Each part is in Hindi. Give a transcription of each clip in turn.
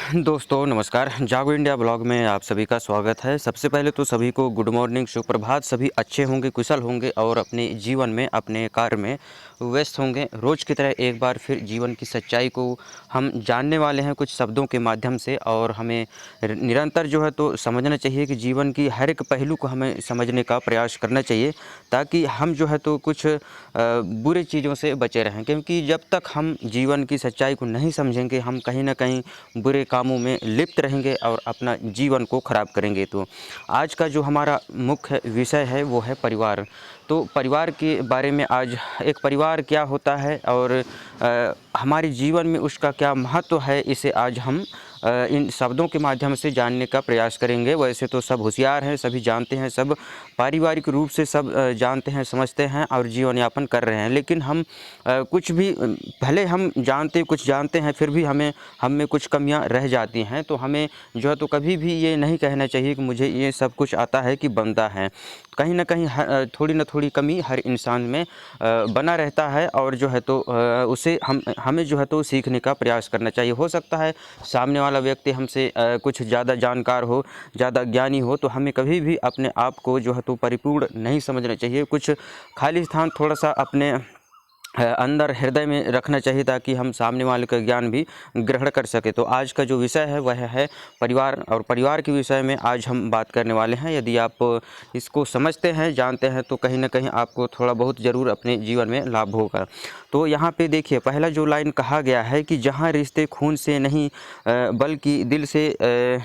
दोस्तों नमस्कार। जागो इंडिया ब्लॉग में आप सभी का स्वागत है। सबसे पहले तो सभी को गुड मॉर्निंग, सुप्रभात। सभी अच्छे होंगे, कुशल होंगे और अपने जीवन में, अपने कार्य में व्यस्त होंगे। रोज़ की तरह एक बार फिर जीवन की सच्चाई को हम जानने वाले हैं कुछ शब्दों के माध्यम से, और हमें निरंतर जो है तो समझना चाहिए कि जीवन की हर एक पहलू को हमें समझने का प्रयास करना चाहिए, ताकि हम जो है तो कुछ बुरी चीज़ों से बचे रहें। क्योंकि जब तक हम जीवन की सच्चाई को नहीं समझेंगे, हम कहीं न कहीं बुरे कामों में लिप्त रहेंगे और अपना जीवन को ख़राब करेंगे। तो आज का जो हमारा मुख्य विषय है वो है परिवार। तो परिवार के बारे में आज, एक परिवार क्या होता है और हमारे जीवन में उसका क्या महत्व है, इसे आज हम इन शब्दों के माध्यम से जानने का प्रयास करेंगे। वैसे तो सब होशियार हैं, सभी जानते हैं, सब पारिवारिक रूप से सब जानते हैं, समझते हैं और जीवन यापन कर रहे हैं। लेकिन हम कुछ भी, भले हम कुछ जानते हैं, फिर भी हम में कुछ कमियां रह जाती हैं। तो हमें जो है तो कभी भी ये नहीं कहना चाहिए कि मुझे ये सब कुछ आता है कि बनता है। कहीं न कहीं थोड़ी न थोड़ी कमी हर इंसान में बना रहता है, और जो है तो उसे हमें जो है तो सीखने का प्रयास करना चाहिए। हो सकता है सामने वाला व्यक्ति हमसे कुछ ज़्यादा जानकार हो, ज़्यादा ज्ञानी हो, तो हमें कभी भी अपने आप को जो है तो परिपूर्ण नहीं समझना चाहिए। कुछ खाली स्थान थोड़ा-सा अपने अंदर हृदय में रखना चाहिए, ताकि हम सामने वाले का ज्ञान भी ग्रहण कर सकें। तो आज का जो विषय है वह है परिवार, और परिवार के विषय में आज हम बात करने वाले हैं। यदि आप इसको समझते हैं, जानते हैं, तो कहीं न कहीं आपको थोड़ा बहुत ज़रूर अपने जीवन में लाभ होगा। तो यहाँ पे देखिए, पहला जो लाइन कहा गया है कि जहाँ रिश्ते खून से नहीं बल्कि दिल से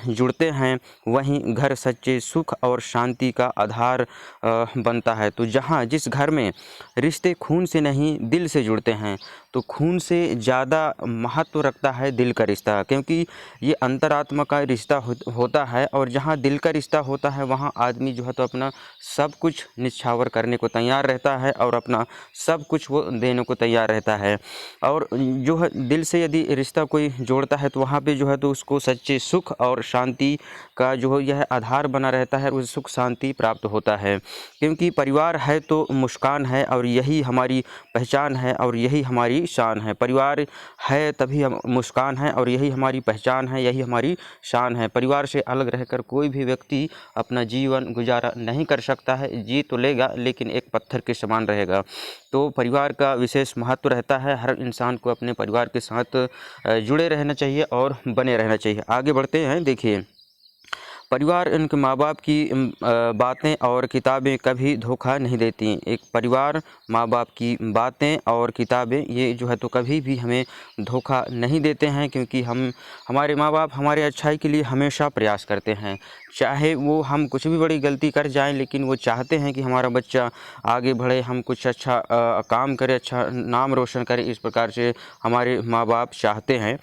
जुड़ते हैं, वहीं घर सच्चे सुख और शांति का आधार बनता है। तो जिस घर में रिश्ते खून से नहीं दिल से जुड़ते हैं, तो खून से ज़्यादा महत्व रखता है दिल का रिश्ता, क्योंकि ये अंतरात्मा का रिश्ता होता है। और जहाँ दिल का रिश्ता होता है, वहाँ आदमी जो है तो अपना सब कुछ निछावर करने को तैयार रहता है और अपना सब कुछ वो देने को तैयार रहता है। और जो है दिल से यदि रिश्ता कोई जोड़ता है, तो वहाँ पे जो है तो उसको सच्चे सुख और शांति का जो है यह आधार बना रहता है, उसे सुख शांति प्राप्त होता है। क्योंकि परिवार है तो मुस्कान है, और यही हमारी पहचान है और यही हमारी शान है। परिवार है तभी हम मुस्कान है, और यही हमारी पहचान है, यही हमारी शान है। परिवार से अलग रहकर कोई भी व्यक्ति अपना जीवन गुजारा नहीं कर सकता है। जी तो लेगा, लेकिन एक पत्थर के समान रहेगा। तो परिवार का विशेष महत्व रहता है। हर इंसान को अपने परिवार के साथ जुड़े रहना चाहिए और बने रहना चाहिए। आगे बढ़ते हैं। देखिए, परिवार इनके माँ-बाप की बातें और किताबें कभी धोखा नहीं देती। एक परिवार, माँ-बाप की बातें और किताबें, ये जो है तो कभी भी हमें धोखा नहीं देते हैं, क्योंकि हमारे माँ-बाप हमारे अच्छाई के लिए हमेशा प्रयास करते हैं। चाहे वो हम कुछ भी बड़ी गलती कर जाएँ, लेकिन वो चाहते हैं कि हमारा बच्चा आगे बढ़े, हम कुछ अच्छा काम करें, अच्छा नाम रोशन करें। इस प्रकार से हमारे माँ-बाप चाहते हैं।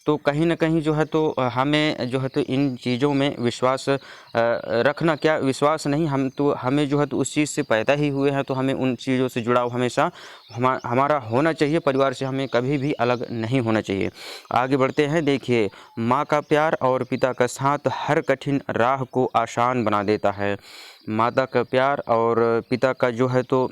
तो कहीं न कहीं जो है तो हमें जो है तो इन चीज़ों में विश्वास रखना, क्या विश्वास नहीं, हमें जो है तो उस चीज़ से पैदा ही हुए हैं, तो हमें उन चीज़ों से जुड़ाव हमेशा हमारा होना चाहिए। परिवार से हमें कभी भी अलग नहीं होना चाहिए। आगे बढ़ते हैं। देखिए, माँ का प्यार और पिता का साथ हर कठिन राह को आसान बना देता है। माता का प्यार और पिता का जो है तो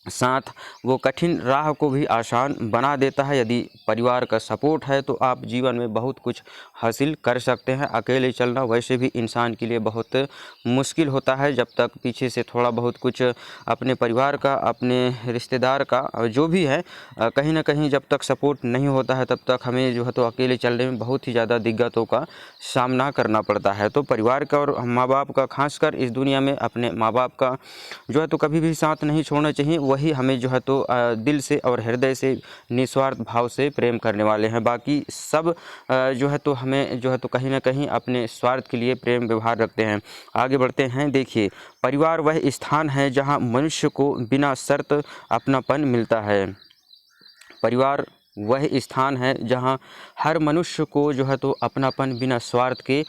साथ, वो कठिन राह को भी आसान बना देता है। यदि परिवार का सपोर्ट है, तो आप जीवन में बहुत कुछ हासिल कर सकते हैं। अकेले चलना वैसे भी इंसान के लिए बहुत मुश्किल होता है। जब तक पीछे से थोड़ा बहुत कुछ अपने परिवार का, अपने रिश्तेदार का, जो भी है, कहीं ना कहीं जब तक सपोर्ट नहीं होता है, तब तक हमें जो है तो अकेले चलने में बहुत ही ज़्यादा दिक्कतों का सामना करना पड़ता है। तो परिवार का और माँ बाप का, खासकर इस दुनिया में अपने माँ बाप का जो है तो कभी भी साथ नहीं छोड़ना चाहिए। वही हमें जो है तो दिल से और हृदय से, निस्वार्थ भाव से प्रेम करने वाले हैं। बाकी सब जो है तो हमें जो है तो कहीं ना कहीं अपने स्वार्थ के लिए प्रेम व्यवहार रखते हैं। आगे बढ़ते हैं। देखिए, परिवार वह स्थान है जहां मनुष्य को बिना शर्त अपनापन मिलता है। परिवार वह स्थान है जहां हर मनुष्य को जो है तो अपनापन बिना स्वार्थ के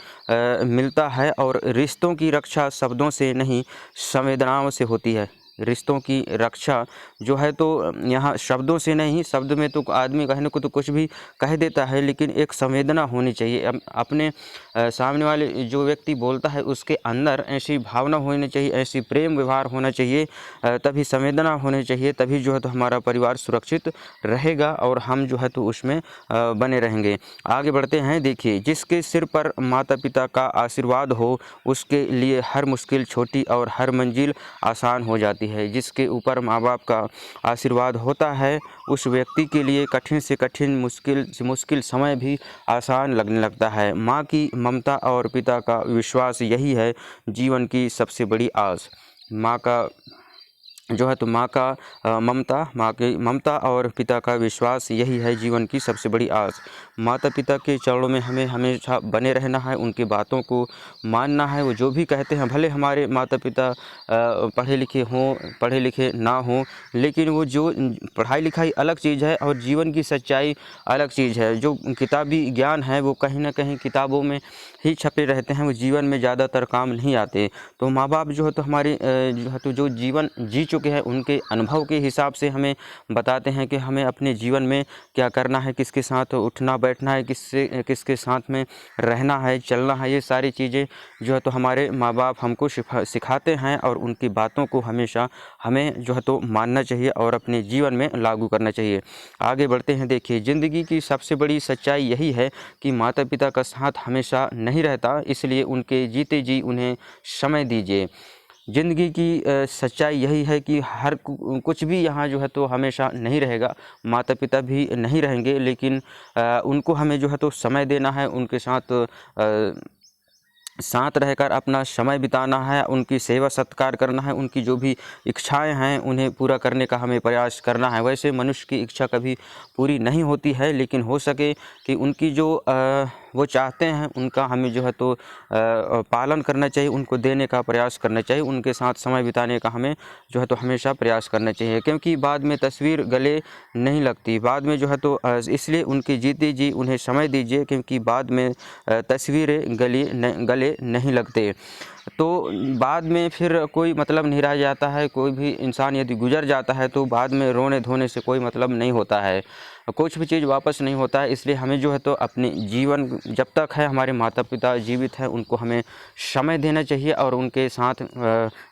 मिलता है, और रिश्तों की रक्षा शब्दों से नहीं, संवेदनाओं से होती है। रिश्तों की रक्षा जो है तो यहाँ शब्दों से नहीं, शब्द में तो आदमी कहने को तो कुछ भी कह देता है, लेकिन एक संवेदना होनी चाहिए। अपने सामने वाले जो व्यक्ति बोलता है उसके अंदर ऐसी भावना होनी चाहिए, ऐसी प्रेम व्यवहार होना चाहिए, तभी संवेदना होनी चाहिए, तभी जो है तो हमारा परिवार सुरक्षित रहेगा और हम जो है तो उसमें बने रहेंगे। आगे बढ़ते हैं। देखिए, जिसके सिर पर माता पिता का आशीर्वाद हो उसके लिए हर मुश्किल छोटी और हर मंजिल आसान हो जाती है। जिसके ऊपर माँ बाप का आशीर्वाद होता है उस व्यक्ति के लिए कठिन से कठिन, मुश्किल से मुश्किल समय भी आसान लगने लगता है। माँ की ममता और पिता का विश्वास यही है जीवन की सबसे बड़ी आस। माँ का जो है तो माँ की ममता और पिता का विश्वास यही है जीवन की सबसे बड़ी आस। माता पिता के चरणों में हमें हमेशा बने रहना है, उनकी बातों को मानना है। वो जो भी कहते हैं, भले हमारे माता पिता पढ़े लिखे हों, पढ़े लिखे ना हों, लेकिन वो जो पढ़ाई लिखाई अलग चीज़ है और जीवन की सच्चाई अलग चीज़ है। जो किताबी ज्ञान है वो कहीं ना कहीं किताबों में ही छपे रहते हैं, वो जीवन में ज़्यादातर काम नहीं आते। तो माँ बाप जो है तो हमारे जो है तो जो जीवन जी चुके हैं उनके अनुभव के हिसाब से हमें बताते हैं कि हमें अपने जीवन में क्या करना है, किसके साथ उठना बैठना है, किसके साथ में रहना है, चलना है। ये सारी चीज़ें जो है तो हमारे माँ बाप हमको सिखाते हैं और उनकी बातों को हमेशा हमें जो है तो मानना चाहिए और अपने जीवन में लागू करना चाहिए। आगे बढ़ते हैं। देखिए, ज़िंदगी की सबसे बड़ी सच्चाई यही है कि माता पिता का साथ हमेशा नहीं रहता, इसलिए उनके जीते जी उन्हें समय दीजिए। ज़िंदगी की सच्चाई यही है कि हर कुछ भी यहाँ जो है तो हमेशा नहीं रहेगा, माता पिता भी नहीं रहेंगे, लेकिन उनको हमें जो है तो समय देना है, उनके साथ रहकर अपना समय बिताना है, उनकी सेवा सत्कार करना है, उनकी जो भी इच्छाएं हैं उन्हें पूरा करने का हमें प्रयास करना है। वैसे मनुष्य की इच्छा कभी पूरी नहीं होती है, लेकिन हो सके कि उनकी जो वो चाहते हैं उनका हमें जो है तो पालन करना चाहिए, उनको देने का प्रयास करना चाहिए, उनके साथ समय बिताने का हमें जो है तो हमेशा प्रयास करना चाहिए। क्योंकि बाद में तस्वीर गले नहीं लगती, बाद में जो है तो इसलिए उनके जीते जी उन्हें समय दीजिए, क्योंकि बाद में तस्वीरें गले नहीं लगते। तो बाद में फिर कोई मतलब नहीं रह जाता है। कोई भी इंसान यदि गुजर जाता है तो बाद में रोने धोने से कोई मतलब नहीं होता है, कुछ भी चीज़ वापस नहीं होता है। इसलिए हमें जो है तो अपने जीवन जब तक है हमारे माता पिता जीवित हैं उनको हमें समय देना चाहिए और उनके साथ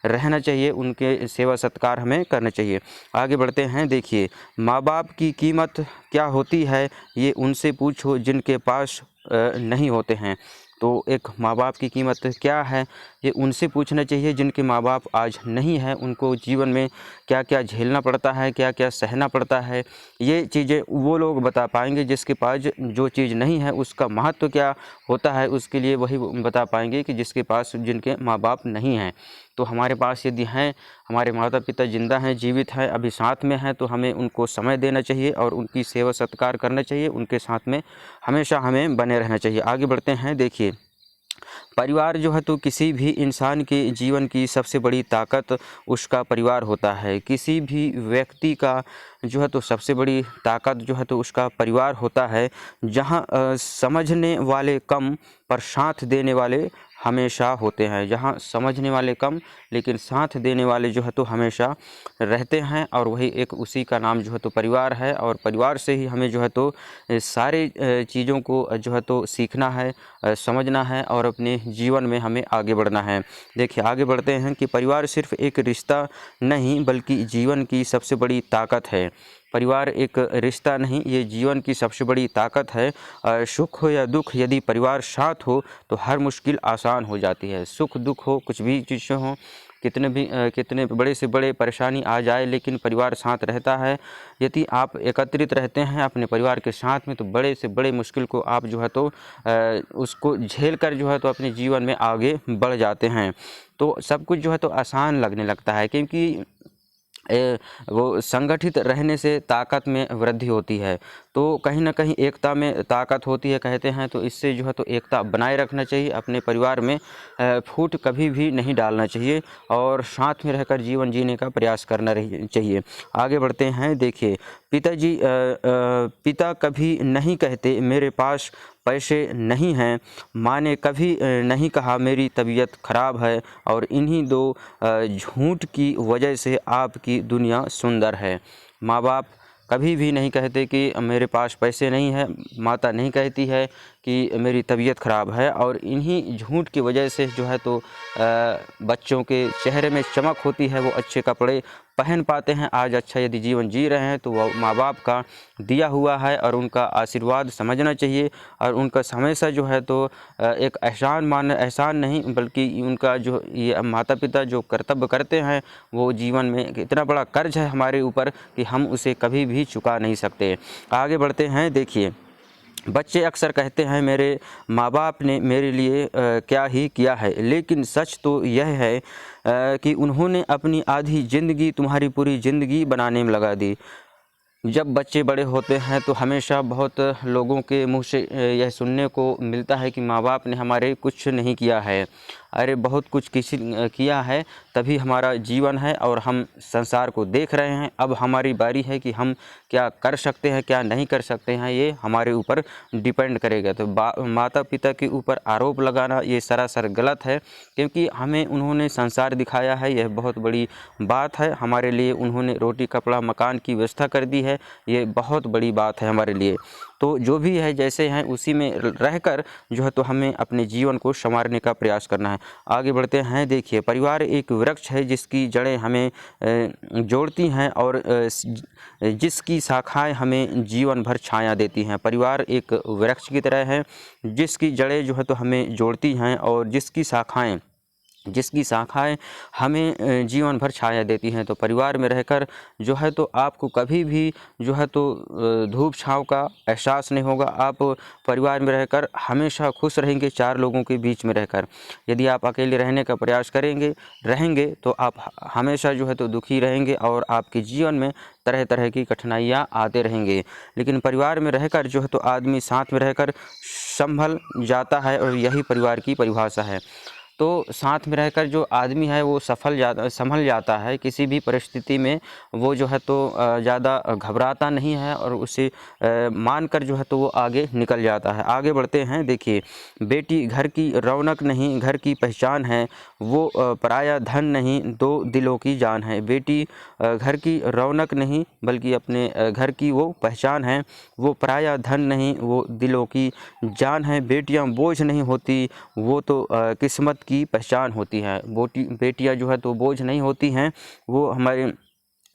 रहना चाहिए, उनके सेवा सत्कार हमें करना चाहिए। आगे बढ़ते हैं। देखिए, माँ बाप की कीमत क्या होती है ये उनसे पूछो जिनके पास नहीं होते हैं। तो एक माँ बाप की कीमत क्या है ये उनसे पूछना चाहिए जिनके माँ बाप आज नहीं है। उनको जीवन में क्या क्या झेलना पड़ता है, क्या क्या सहना पड़ता है, ये चीज़ें वो लोग बता पाएंगे। जिसके पास जो चीज़ नहीं है उसका महत्व क्या होता है, उसके लिए वही बता पाएंगे कि जिसके पास जिनके माँ बाप नहीं हैं। तो हमारे पास यदि हैं, हमारे माता पिता जिंदा हैं, जीवित हैं, अभी साथ में हैं, तो हमें उनको समय देना चाहिए और उनकी सेवा सत्कार करना चाहिए, उनके साथ में हमेशा हमें बने रहना चाहिए। आगे बढ़ते हैं। देखिए, परिवार जो है तो किसी भी इंसान के जीवन की सबसे बड़ी ताकत उसका परिवार होता है। किसी भी व्यक्ति का जो है तो सबसे बड़ी ताकत जो है तो उसका परिवार होता है। जहाँ समझने वाले कम पर साथ देने वाले हमेशा होते हैं। जहाँ समझने वाले कम लेकिन साथ देने वाले जो है तो हमेशा रहते हैं, और वही एक उसी का नाम जो है तो परिवार है। और परिवार से ही हमें जो है तो सारे चीज़ों को जो है तो सीखना है, समझना है और अपने जीवन में हमें आगे बढ़ना है। देखिए, आगे बढ़ते हैं कि परिवार सिर्फ एक रिश्ता नहीं बल्कि जीवन की सबसे बड़ी ताकत है। परिवार एक रिश्ता नहीं, ये जीवन की सबसे बड़ी ताकत है। सुख हो या दुख, यदि परिवार साथ हो तो हर मुश्किल आसान हो जाती है। सुख दुख हो, कुछ भी चीज़ें हों, कितने बड़े से बड़े परेशानी आ जाए, लेकिन परिवार साथ रहता है। यदि आप एकत्रित रहते हैं अपने परिवार के साथ में तो बड़े से बड़े मुश्किल को आप जो है तो उसको झेल कर जो है तो अपने जीवन में आगे बढ़ जाते हैं। तो सब कुछ जो है तो आसान लगने लगता है, क्योंकि वो संगठित रहने से ताकत में वृद्धि होती है। तो कहीं ना कहीं एकता में ताकत होती है कहते हैं, तो इससे जो है तो एकता बनाए रखना चाहिए। अपने परिवार में फूट कभी भी नहीं डालना चाहिए और साथ में रहकर जीवन जीने का प्रयास करना चाहिए। आगे बढ़ते हैं। देखिए, पिता कभी नहीं कहते मेरे पास पैसे नहीं हैं। माँ ने कभी नहीं कहा मेरी तबीयत ख़राब है, और इन्हीं दो झूठ की वजह से आपकी दुनिया सुंदर है। माँ बाप कभी भी नहीं कहते कि मेरे पास पैसे नहीं हैं, माता नहीं कहती है कि मेरी तबीयत ख़राब है, और इन्हीं झूठ की वजह से जो है तो बच्चों के चेहरे में चमक होती है, वो अच्छे कपड़े पहन पाते हैं। आज अच्छा यदि जीवन जी रहे हैं तो वो माँ बाप का दिया हुआ है, और उनका आशीर्वाद समझना चाहिए, और उनका हमेशा जो है तो एक एहसान नहीं बल्कि उनका जो ये माता पिता जो कर्तव्य करते हैं वो जीवन में इतना बड़ा कर्ज है हमारे ऊपर कि हम उसे कभी भी चुका नहीं सकते। आगे बढ़ते हैं। देखिए, बच्चे अक्सर कहते हैं मेरे माँ बाप ने मेरे लिए क्या ही किया है, लेकिन सच तो यह है कि उन्होंने अपनी आधी ज़िंदगी तुम्हारी पूरी ज़िंदगी बनाने में लगा दी। जब बच्चे बड़े होते हैं तो हमेशा बहुत लोगों के मुँह से यह सुनने को मिलता है कि माँ बाप ने हमारे कुछ नहीं किया है। अरे बहुत कुछ किया है, तभी हमारा जीवन है और हम संसार को देख रहे हैं। अब हमारी बारी है कि हम क्या कर सकते हैं, क्या नहीं कर सकते हैं, ये हमारे ऊपर डिपेंड करेगा। तो माता पिता के ऊपर आरोप लगाना ये सरासर गलत है, क्योंकि हमें उन्होंने संसार दिखाया है, यह बहुत बड़ी बात है हमारे लिए। उन्होंने रोटी कपड़ा मकान की व्यवस्था कर दी है, ये बहुत बड़ी बात है हमारे लिए। तो जो भी है जैसे हैं उसी में रहकर जो है तो हमें अपने जीवन को संवारने का प्रयास करना है। आगे बढ़ते हैं। देखिए, परिवार एक वृक्ष है जिसकी जड़ें हमें जोड़ती हैं, और जिसकी शाखाएं हमें जीवन भर छाया देती हैं। परिवार एक वृक्ष की तरह है जिसकी जड़ें जो है तो हमें जोड़ती हैं, और जिसकी शाखाएं हमें जीवन भर छाया देती हैं। तो परिवार में रहकर जो है तो आपको कभी भी जो है तो धूप छाँव का एहसास नहीं होगा। आप परिवार में रहकर हमेशा खुश रहेंगे, चार लोगों के बीच में रहकर। यदि आप अकेले रहने का प्रयास रहेंगे तो आप हमेशा जो है तो दुखी रहेंगे, और आपके जीवन में तरह तरह की कठिनाइयाँ आते रहेंगे। लेकिन परिवार में रहकर जो है तो आदमी साथ में रहकर संभल जाता है, और यही परिवार की परिभाषा है। तो साथ में रहकर जो आदमी है वो संभल जाता है किसी भी परिस्थिति में। वो जो है तो ज़्यादा घबराता नहीं है, और उसे मानकर जो है तो वो आगे निकल जाता है। आगे बढ़ते हैं। देखिए, बेटी घर की रौनक नहीं घर की पहचान है, वो पराया धन नहीं दो दिलों की जान है। बेटी घर की रौनक नहीं बल्कि अपने घर की वो पहचान है, वो पराया धन नहीं वो दिलों की जान है। बेटियां बोझ नहीं होती, वो तो किस्मत की पहचान होती है। बेटियां जो है तो बोझ नहीं होती हैं, वो हमारे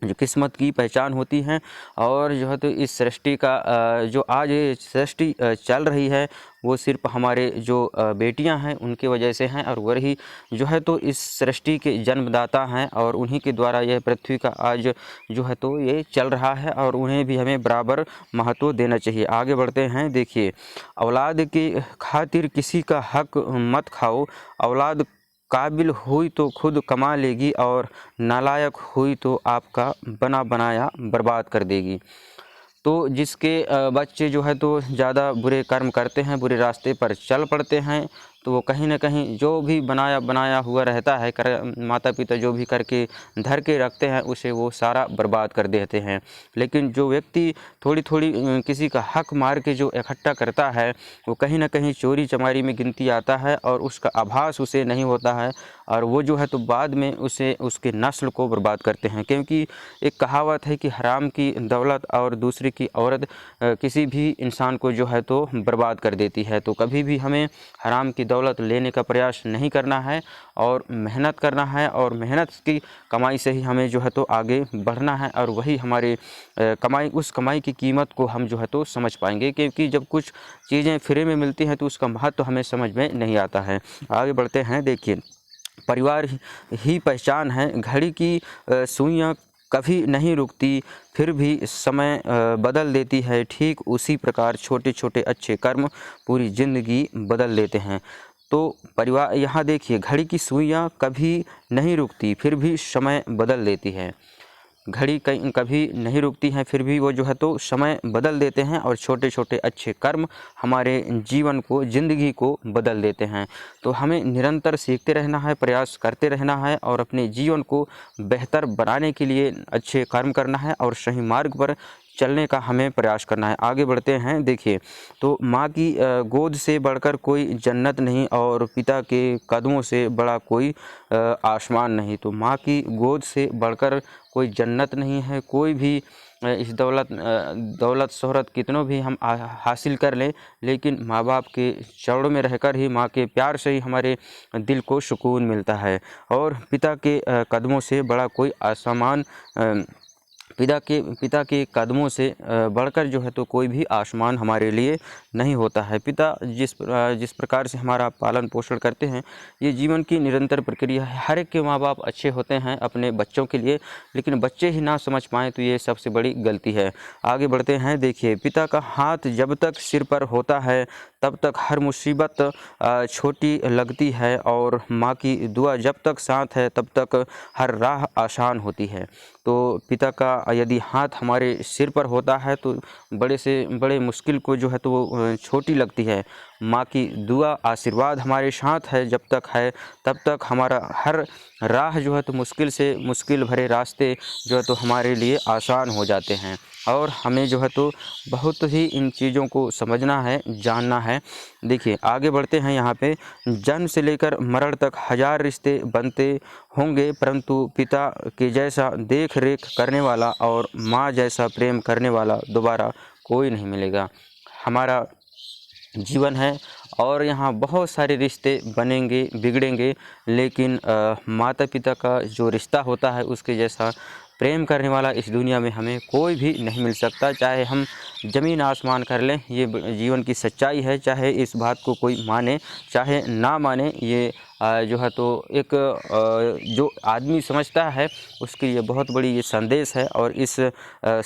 जो किस्मत की पहचान होती हैं। और जो है तो इस सृष्टि का जो आज ये सृष्टि चल रही है वो सिर्फ हमारे जो बेटियां हैं उनकी वजह से हैं, और वही जो है तो इस सृष्टि के जन्मदाता हैं, और उन्हीं के द्वारा यह पृथ्वी का आज जो है तो ये चल रहा है, और उन्हें भी हमें बराबर महत्व देना चाहिए। आगे बढ़ते हैं। देखिए, औलाद की खातिर किसी का हक मत खाओ। औलाद काबिल हुई तो खुद कमा लेगी, और नालायक हुई तो आपका बना बनाया बर्बाद कर देगी। तो जिसके बच्चे जो है तो ज़्यादा बुरे कर्म करते हैं, बुरे रास्ते पर चल पड़ते हैं, तो वो कहीं न कहीं जो भी बनाया हुआ रहता है, माता पिता जो भी करके धर के रखते हैं उसे वो सारा बर्बाद कर देते हैं। लेकिन जो व्यक्ति थोड़ी थोड़ी किसी का हक मार के जो इकट्ठा करता है, वो कहीं न कहीं चोरी चमारी में गिनती आता है, और उसका आभास उसे नहीं होता है, और वो जो है तो बाद में उसे उसके नस्ल को बर्बाद करते हैं। क्योंकि एक कहावत है कि हराम की दौलत और दूसरे की औरत किसी भी इंसान को जो है तो बर्बाद कर देती है। तो कभी भी हमें हराम की दौलत लेने का प्रयास नहीं करना है, और मेहनत करना है, और मेहनत की कमाई से ही हमें जो है तो आगे बढ़ना है, और वही हमारे उस कमाई की कीमत को हम जो है तो समझ पाएंगे। क्योंकि जब कुछ चीज़ें फ्री में मिलती हैं तो उसका महत्व तो हमें समझ में नहीं आता है। आगे बढ़ते हैं। देखिए, परिवार ही पहचान है। घड़ी की सुइयाँ कभी नहीं रुकती, फिर भी समय बदल देती है। ठीक उसी प्रकार छोटे छोटे अच्छे कर्म पूरी ज़िंदगी बदल देते हैं। तो परिवार, यहाँ देखिए, घड़ी की सुइयाँ कभी नहीं रुकती, फिर भी समय बदल देती है। घड़ी कभी नहीं रुकती हैं, फिर भी वो जो है तो समय बदल देते हैं, और छोटे छोटे अच्छे कर्म हमारे जीवन को, ज़िंदगी को बदल देते हैं। तो हमें निरंतर सीखते रहना है, प्रयास करते रहना है, और अपने जीवन को बेहतर बनाने के लिए अच्छे कर्म करना है, और सही मार्ग पर चलने का हमें प्रयास करना है। आगे बढ़ते हैं। देखिए, तो माँ की गोद से बढ़कर कोई जन्नत नहीं और पिता के कदमों से बड़ा कोई आसमान नहीं। तो माँ की गोद से बढ़कर कोई जन्नत नहीं है। कोई भी इस दौलत शोहरत कितनों भी हम हासिल कर लें, लेकिन माँ बाप के चरणों में रहकर ही, माँ के प्यार से ही हमारे दिल को सुकून मिलता है। और पिता के कदमों से बड़ा कोई आसमान पिता के कदमों से बढ़कर जो है तो कोई भी आसमान हमारे लिए नहीं होता है। पिता जिस प्रकार से हमारा पालन पोषण करते हैं, ये जीवन की निरंतर प्रक्रिया है। हर एक के माँ बाप अच्छे होते हैं अपने बच्चों के लिए, लेकिन बच्चे ही ना समझ पाएँ तो ये सबसे बड़ी गलती है। आगे बढ़ते हैं। देखिए, पिता का हाथ जब तक सिर पर होता है तब तक हर मुसीबत छोटी लगती है, और माँ की दुआ जब तक साथ है तब तक हर राह आसान होती है। तो पिता का यदि हाथ हमारे सिर पर होता है तो बड़े से बड़े मुश्किल को जो है तो वो छोटी लगती है। माँ की दुआ आशीर्वाद हमारे साथ है जब तक है, तब तक हमारा हर राह जो है तो मुश्किल से मुश्किल भरे रास्ते जो है तो हमारे लिए आसान हो जाते हैं। और हमें जो है तो बहुत ही इन चीज़ों को समझना है, जानना है। देखिए, आगे बढ़ते हैं। यहाँ पे जन्म से लेकर मरण तक हज़ार रिश्ते बनते होंगे, परंतु पिता के जैसा देख रेख करने वाला और माँ जैसा प्रेम करने वाला दोबारा कोई नहीं मिलेगा। हमारा जीवन है और यहाँ बहुत सारे रिश्ते बनेंगे, बिगड़ेंगे, लेकिन माता पिता का जो रिश्ता होता है उसके जैसा प्रेम करने वाला इस दुनिया में हमें कोई भी नहीं मिल सकता। चाहे हम ज़मीन आसमान कर लें, ये जीवन की सच्चाई है। चाहे इस बात को कोई माने चाहे ना माने, ये जो है तो एक जो आदमी समझता है उसके लिए बहुत बड़ी ये संदेश है। और इस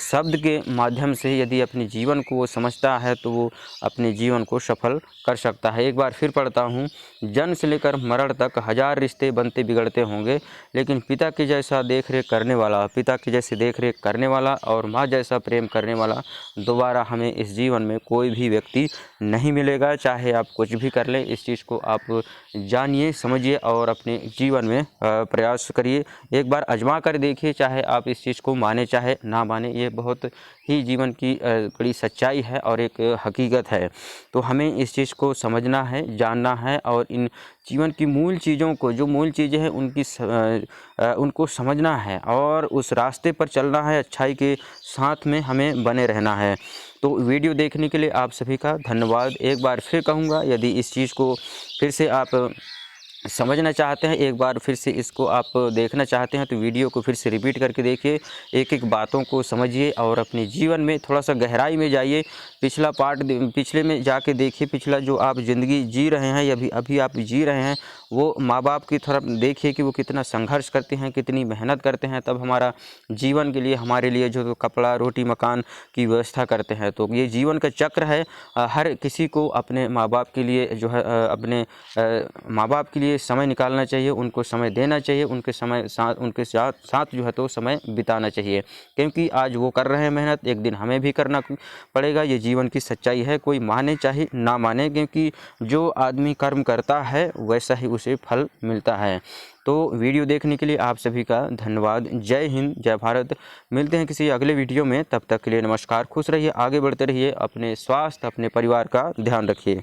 शब्द के माध्यम से यदि अपने जीवन को वो समझता है तो वो अपने जीवन को सफल कर सकता है। एक बार फिर पढ़ता हूँ। जन्म से लेकर मरण तक हज़ार रिश्ते बनते बिगड़ते होंगे, लेकिन पिता के जैसा देख रेख करने वाला, पिता के जैसे देख रेख करने वाला और माँ जैसा प्रेम करने वाला दोबारा हमें इस जीवन में कोई भी व्यक्ति नहीं मिलेगा। चाहे आप कुछ भी कर लें, इस चीज़ को आप जानिए, समझिए और अपने जीवन में प्रयास करिए। एक बार आजमा कर देखिए, चाहे आप इस चीज़ को माने चाहे ना माने, ये बहुत ही जीवन की बड़ी सच्चाई है और एक हकीकत है। तो हमें इस चीज़ को समझना है, जानना है और इन जीवन की मूल चीज़ों को, जो मूल चीज़ें हैं उनको समझना है और उस रास्ते पर चलना है। अच्छाई के साथ में हमें बने रहना है। तो वीडियो देखने के लिए आप सभी का धन्यवाद। एक बार फिर कहूँगा, यदि इस चीज़ को फिर से आप समझना चाहते हैं, एक बार फिर से इसको आप देखना चाहते हैं, तो वीडियो को फिर से रिपीट करके देखिए, एक एक बातों को समझिए और अपने जीवन में थोड़ा सा गहराई में जाइए। पिछला पार्ट पिछले में जाके देखिए, पिछला जो आप ज़िंदगी जी रहे हैं या अभी आप जी रहे हैं, वो माँ बाप की तरफ देखिए कि वो कितना संघर्ष करते हैं, कितनी मेहनत करते हैं, तब हमारा जीवन के लिए, हमारे लिए जो कपड़ा रोटी मकान की व्यवस्था करते हैं। तो ये जीवन का चक्र है। हर किसी को अपने माँ बाप के लिए जो है अपने माँ बाप के लिए समय निकालना चाहिए, उनको समय देना चाहिए, उनके साथ जो है तो समय बिताना चाहिए, क्योंकि आज वो कर रहे हैं मेहनत, एक दिन हमें भी करना पड़ेगा। ये जीवन की सच्चाई है, कोई माने चाहे ना माने, क्योंकि जो आदमी कर्म करता है वैसा ही उसे फल मिलता है। तो वीडियो देखने के लिए आप सभी का धन्यवाद। जय हिंद, जय भारत। मिलते हैं किसी अगले वीडियो में, तब तक के लिए नमस्कार। खुश रहिए, आगे बढ़ते रहिए, अपने स्वास्थ्य, अपने परिवार का ध्यान रखिए।